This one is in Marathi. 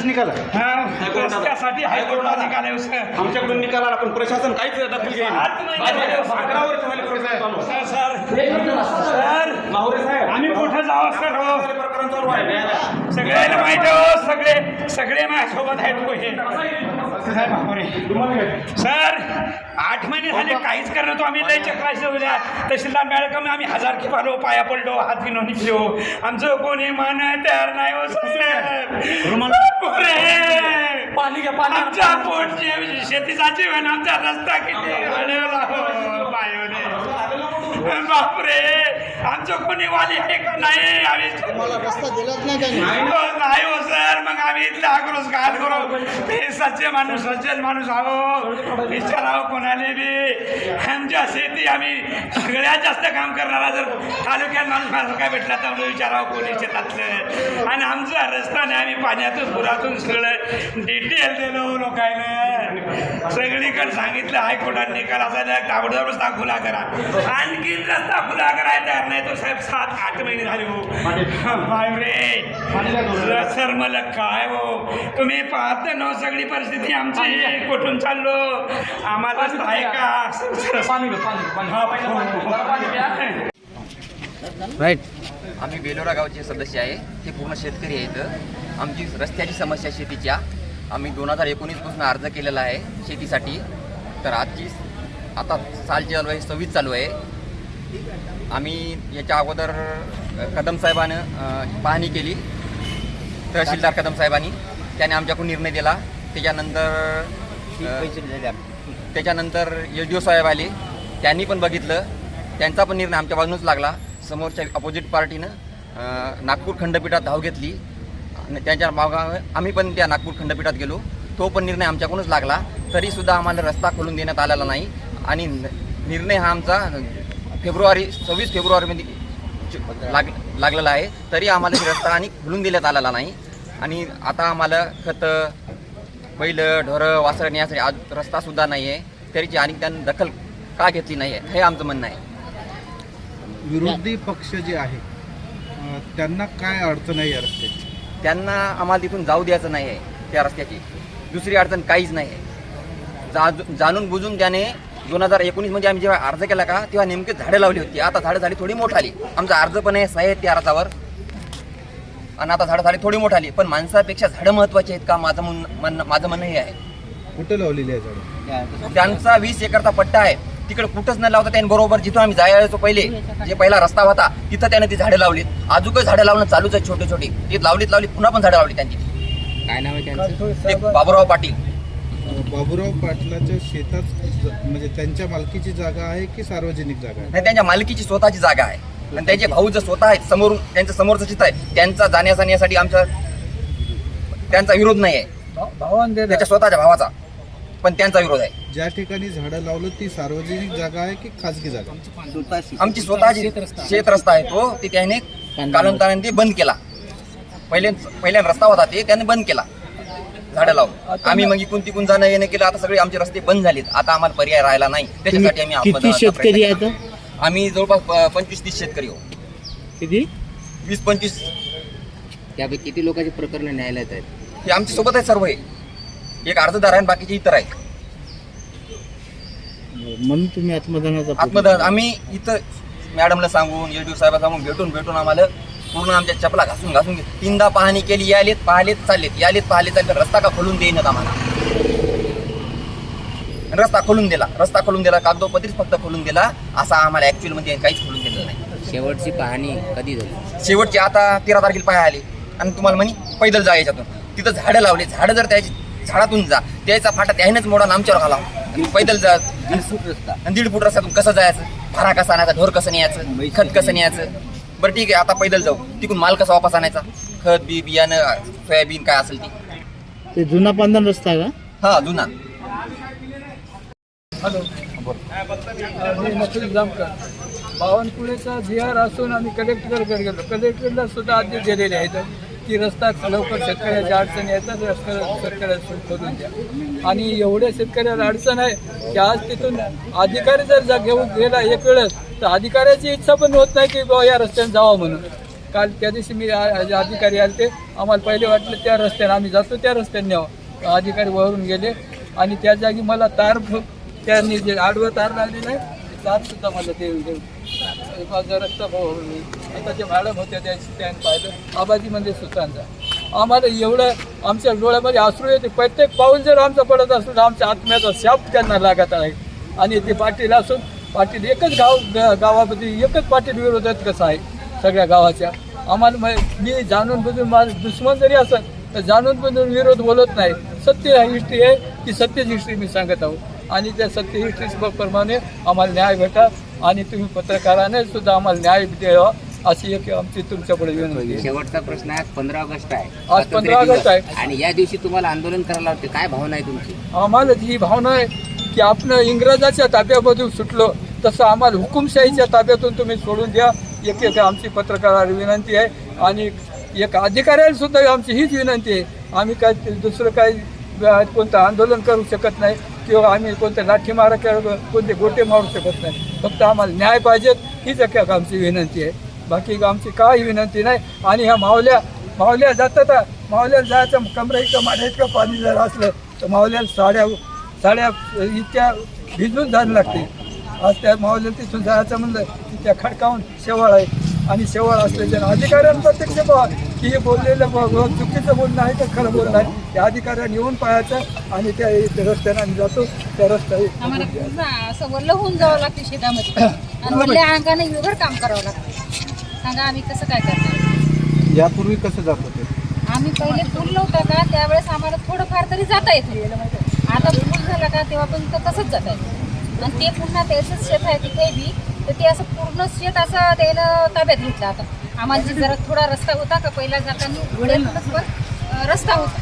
निकाल त्यासाठी हायकोर्टाचा निकाल आहे सर. आमच्याकडून निकाल आला पण प्रशासन काहीच दखल घेईल. सर माहुरे साहेब आम्ही कुठं जावं सर हो प्रकरण चालू आहे न्यायालयात. सगळ्याला माहिती हो सगळे माझ्यासोबत आहेत हो हे साहेब माहुरे. सर 8 महिने झाले काहीच करणार तो आम्ही लय चक्रायचं उद्या तहसीलदार मॅडम आम्ही 1000 खेपालो पाया पडलो हात घेऊन निघलो आमचं कोणी मान तयार नाही हो पाणी घ्या पाणी. आमच्या पोटची शेतीचा जीवन आमचा रस्ता किती अडवला हो पायोने. बापरे आमचं कोणी वाली आहे का नाही आम्ही रस्ता दिलाच नाही का नाही हो सर मग आम्ही इथले आक्रोश घाल करू ते सच्चे माणूस सज्जन माणूस आहो विचारावं कोणाले बी आमच्या शेती आम्ही सगळ्यात जास्त काम करणारा जर तालुक्यात माणूस मला काय भेटला तर विचारावं कोणी शेतातलं आणि आमचा रस्ताने आम्ही पाण्यातून पुरातून सगळं डिटेल दिलो लोकांना सगळीकडे सांगितलं हायकोर्टाने निकाल असा ताबडतोब रस्ता खुला करा आणखी रस्ता खुला करायला तयार नाही तो साहेब 7-8 महिने झाले हो रे सर मला काय हो तुम्ही पाहता ना सगळी परिस्थिती आमची कुठून चाललो आम्हाला आहे का पाणी घ्या पाणी. राईट. आम्ही बेलोरा गावचे सदस्य आहे. हे पूर्ण शेतकरी आहेत. आमची रस्त्याची समस्या शेतीच्या आम्ही 2019 पासून अर्ज केलेला आहे शेतीसाठी. तर आता सालची चालू आहे 26 चालू आहे. आम्ही याच्या अगोदर कदम साहेबानं पाहणी केली तहसीलदार कदम साहेबांनी त्याने आमच्याकडून निर्णय दिला. त्याच्यानंतर SDO साहेब आले त्यांनी पण बघितलं त्यांचा पण निर्णय आमच्या बाजूनच लागला. समोरच्या अपोजिट पार्टीनं नागपूर खंडपीठात धाव घेतली आणि त्यांच्या मागावर आम्ही पण त्या नागपूर खंडपीठात गेलो. तो पण निर्णय आमच्याकडूनच लागला. तरीसुद्धा आम्हाला रस्ता खोलून देण्यात आलेला नाही आणि निर्णय हा आमचा 26 फेब्रुवारीमध्ये लागलेला आहे. तरी आम्हाला रस्ता आणि खोलून देण्यात आलेला नाही आणि आता आम्हाला खतं बैलं ढोरं वासरं नेण्यासाठी आज रस्तासुद्धा नाही आहे. तरीची आणि त्यांनी दखल का घेतली नाही आहे हे आमचं म्हणणं आहे. विरोधी पक्ष जे आहे त्यांना काय अडचण आहे या रस्त्याची? त्यांना आम्हाला तिथून जाऊ द्यायचं नाही आहे त्या रस्त्याची. दुसरी अडचण काहीच नाही आहे. जाणून बुजून त्याने 2019 मध्ये आम्ही जेव्हा अर्ज केला का तेव्हा नेमके झाडं लावली होती. आता झाडं झाली थोडी मोठी आली. आमचा अर्ज पण आहे सही त्या अर्जावर आणि आता झाडं झाली थोडी मोठी आली. पण माणसापेक्षा झाडं महत्वाची आहेत का माझं म्हणणं हे आहे. कुठे लावलेली आहे झाडं? त्यांचा 20 एकरचा पट्टा आहे. तिकडे कुठंच न लावता त्यांनी बरोबर जिथून आम्ही जायचो पहिले जे पहिला रस्ता होता तिथं त्याने ती झाडं लावलीत. अजूनही झाडं लावणं चालूच आहे छोटे छोटे. ती लावली पुन्हा पण झाडं लावली त्यांची. काय नाव आहे त्यांचं? ते बाबूराव पाटील. बाबूराव पाटलाच्या शेतात म्हणजे त्यांच्या मालकीची जागा आहे की सार्वजनिक जागा आहे? नाही त्यांच्या मालकीची स्वतःची जागा आहे आणि त्यांचे भाऊ जर स्वतः आहेत समोरून त्यांचं समोरचं चित्र आहे त्यांचा जाण्यासाठी त्यांचा विरोध नाही आहे त्याच्या स्वतःच्या भावाचा पण त्यांचा विरोध आहे. ज्या ठिकाणी झाडं लावलं ती सार्वजनिक जागा आहे की खाजगी जागा? आमची स्वतःची शेत रस्ता आहे तो ते त्याने कालांतराने ते बंद केला. पहिल्या रस्ता होता ते त्याने बंद केला झाडं लावून. आम्ही मग इकून तिकून जाणं येणं केलं. आता सगळे आमचे रस्ते बंद झालेत. आता आम्हाला पर्याय राहिला नाही. त्याच्यासाठी आम्ही शेतकरी आहेत? आम्ही जवळपास 25-30 शेतकरी हो. किती? 20-25. त्यापैकी किती लोकांची प्रकरण न्यायालयात आहेत? हे आमच्या सोबत आहे सर्व. हे एक अर्जदार आहे आणि बाकीचे इतर आहेत. म्हणून तुम्ही आत्मदान आम्ही इथं मॅडमला सांगून SDO साहेबांना सांगून भेटून आम्हाला पूर्ण आमच्या चपला घासून 3दा पाहणी केली. पाहिलेत चाललेत रस्ता का खोलून देईनात आम्हाला. रस्ता खोलून दिला कागदोपत्रीच फक्त खोलून दिला. असा आम्हाला ऍक्च्युअल मध्ये काहीच खोलून दिलं नाही. शेवटची पाहणी कधी झाली? शेवटची आता 13 तारखेला पाहायला आली आणि तुम्हाला म्हणे पैदल जा याच्यातून. तिथं झाडं लावले. झाडं जर त्याची झाडातून जा त्याचा फाटा त्यानेच मोडा आमच्यावर घाला आणि पैदल जा. 1.5 फूट रस्त्यातून कसं जायचं? भारा कसा आणायचा? ढोर कसं न्यायचं? खत कसं न्यायचं? बरं ठीक आहे आता पैदल जाऊ. तिकडून माल कसा वापस आणायचा? खत बियाणं सोयाबीन काय असेल ते जुना पांधन रस्ता आहे का? हा जुना. हॅलो मी नकुल जामकर. बावनकुळेचा GR असून आम्ही कलेक्टरकडे गेलो. कलेक्टरला सुद्धा आदेश दिलेले आहेत की रस्ता लवकर शेतकऱ्याच्या अडचणी येतात शेतकऱ्याला शोधून द्या. आणि एवढ्या शेतकऱ्याला अडचण आहे की आज तिथून अधिकारी जर घेऊन गेला एक वेळेस तर अधिकाऱ्याची इच्छा पण होत नाही की बाबा या रस्त्याने जावं म्हणून. काल त्या दिवशी मी अधिकारी आले ते आम्हाला पहिले वाटलं त्या रस्त्याने आम्ही जातो त्या रस्त्याने न्यावं, अधिकारी वळून गेले आणि त्या जागी मला तार त्यांनी जे आडवं तार लावलेलं आहे ते तारसुद्धा मला ते माझा रस्ता आता जे मॅडम होत्या त्याने पाहिलं आबाजीमध्ये सुतांचा आम्हाला एवढं आमच्या डोळ्यामध्ये अश्रू येते. प्रत्येक पाऊल जर आमचा पडत असतो तर आमच्या आत्म्याचा शाप त्यांना लागत आहे. आणि ते पाटील असून पाटील एकच गावामध्ये एकच पाटील विरोधात कसं आहे सगळ्या गावाच्या. आम्हाला मी जाणून बुजून माझं दुश्मन जरी असेल तर जाणून बुजून विरोध बोलत नाही. सत्य हिस्ट्री आहे ती सत्यच हिस्ट्री मी सांगत आहो आणि त्या सत्य हिस्ट्रीप्रमाणे आम्हाला न्याय भेटा आणि तुम्ही पत्रकाराने सुद्धा आम्हाला न्याय द्यावा अशी एक आमची तुमच्याकडे विनंती आहे. शेवटचा प्रश्न आहे. 15 ऑगस्ट आहे, आज 15 ऑगस्ट आहे आणि या दिवशी तुम्हाला आंदोलन करायला होते, काय भावना आहे तुमची? आम्हाला जी भावना आहे की आपण इंग्रजाच्या ताब्यामधून सुटलो तसं आम्हाला हुकुमशाहीच्या ताब्यातून तुम्ही सोडून द्या. एक आमची पत्रकाराला विनंती आहे आणि एक अधिकाऱ्याला सुद्धा आमची हीच विनंती आहे. आम्ही काय दुसरं काही कोणतं आंदोलन करू शकत नाही किंवा आम्ही कोणते लाठीमारा किंवा कोणते गोटे मारू शकत नाही. फक्त आम्हाला न्याय पाहिजेत हीच एक आमची विनंती आहे. बाकी आमची काही विनंती नाही. आणि ह्या मावल्या जातात मावल्याला जायचं कमरा इतकं माझ्या इतकं पाणी जर असलं तर मावल्याला साड्या इतक्या भिजून जायला लागते. आज त्या मावल्याला तिथून जायचं म्हणलं की त्या खडकावून शेवाळ आहे आणि शेवाळ असल्याच्या अधिकाऱ्यांना प्रत्यक्ष बघा की हे बोललेलं चुकीचं बोलणं आहे तर खरं बोलणं आहे. त्या अधिकाऱ्यांनी येऊन पाहायचं आणि त्या रस्त्याने आम्ही जातो त्या रस्त्याने आम्हाला पूर्ण असं वल्ल होऊन जावं लागते शेतामध्ये आणि वल्ल्या अंगाने वेगळं काम करावं लागतं. सांगा आम्ही कसं काय करणार? यापूर्वी कसं जात होते? आम्ही पहिले पूल नव्हता का त्यावेळेस आम्हाला थोडंफार तरी जाता येत. आता पूल झाला का तेव्हा पण तसंच जाता येतं आणि ते पुन्हा त्याचंच शेत आहे तिथे बी तर ते असं पूर्ण शेत असं त्यानं ताब्यात घेतलं. आता आम्हाला जरा थोडा रस्ता होता का पहिला जाताना पण रस्ता होता